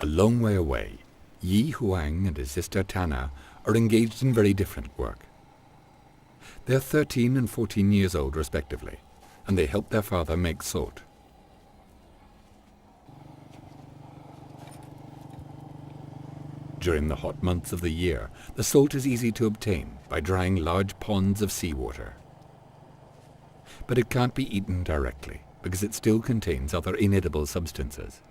long way away, Huang and his sister Tana are engaged in very different work. They are 13 and 14 years old respectively, and they help their father make salt. During the hot months of the year, the salt is easy to obtain by drying large ponds of seawater. But it can't be eaten directly, because it still contains other inedible substances.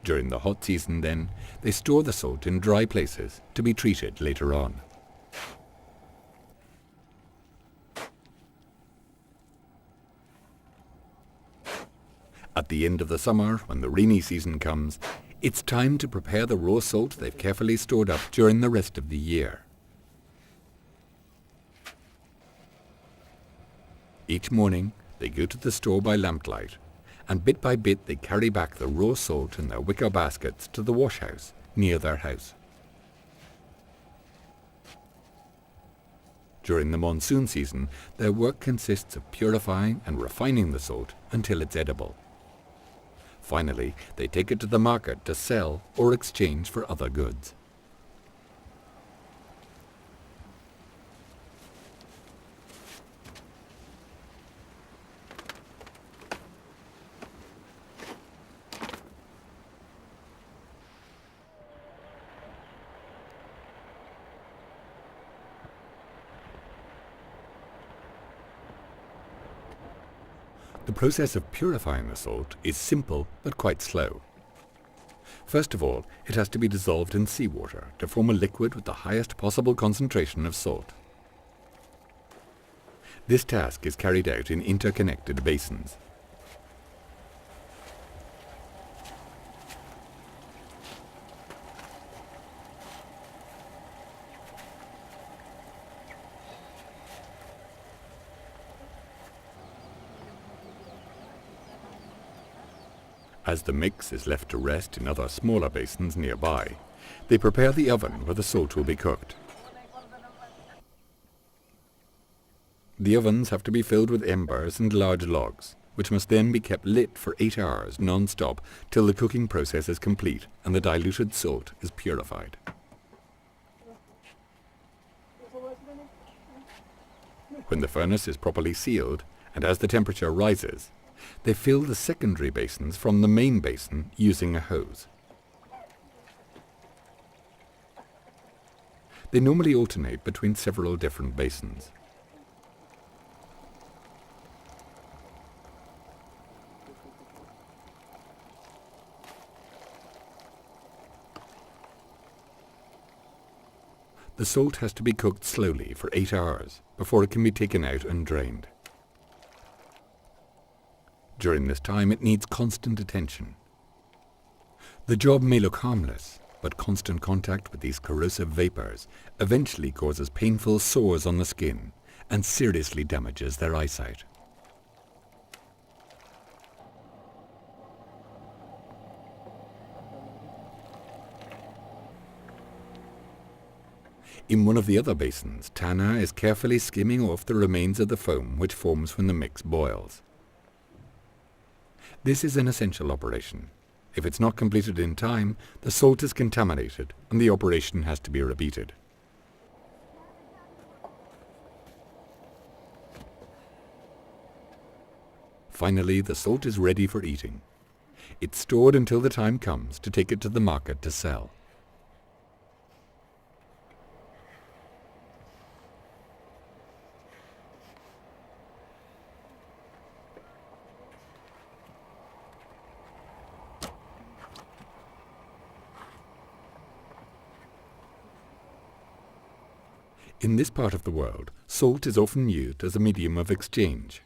During the hot season, then, they store the salt in dry places to be treated later on. At the end of the summer, when the rainy season comes, it's time to prepare the raw salt they've carefully stored up during the rest of the year. Each morning, they go to the store by lamplight, and bit by bit they carry back the raw salt in their wicker baskets to the wash house near their house. During the monsoon season, their work consists of purifying and refining the salt until it's edible. Finally, they take it to the market to sell or exchange for other goods. The process of purifying the salt is simple but quite slow. First of all, it has to be dissolved in seawater to form a liquid with the highest possible concentration of salt. This task is carried out in interconnected basins. As the mix is left to rest in other smaller basins nearby, they prepare the oven where the salt will be cooked. The ovens have to be filled with embers and large logs, which must then be kept lit for 8 hours non-stop till the cooking process is complete and the diluted salt is purified. When the furnace is properly sealed, and as the temperature rises, they fill the secondary basins from the main basin using a hose. They normally alternate between several different basins. The salt has to be cooked slowly for 8 hours before it can be taken out and drained. During this time, it needs constant attention. The job may look harmless, but constant contact with these corrosive vapors eventually causes painful sores on the skin and seriously damages their eyesight. In one of the other basins, Tana is carefully skimming off the remains of the foam which forms when the mix boils. This is an essential operation. If it's not completed in time, the salt is contaminated and the operation has to be repeated. Finally, the salt is ready for eating. It's stored until the time comes to take it to the market to sell. In this part of the world, salt is often used as a medium of exchange.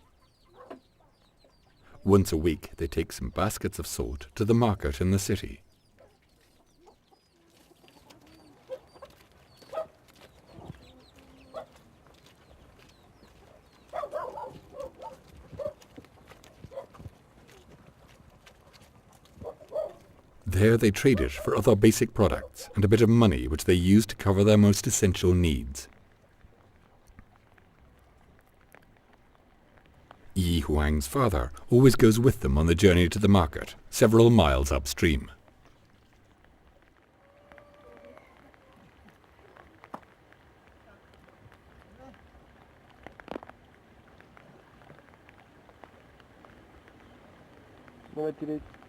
Once a week, they take some baskets of salt to the market in the city. There they trade it for other basic products and a bit of money which they use to cover their most essential needs. Huang's father always goes with them on the journey to the market, several miles upstream. come ti vedi?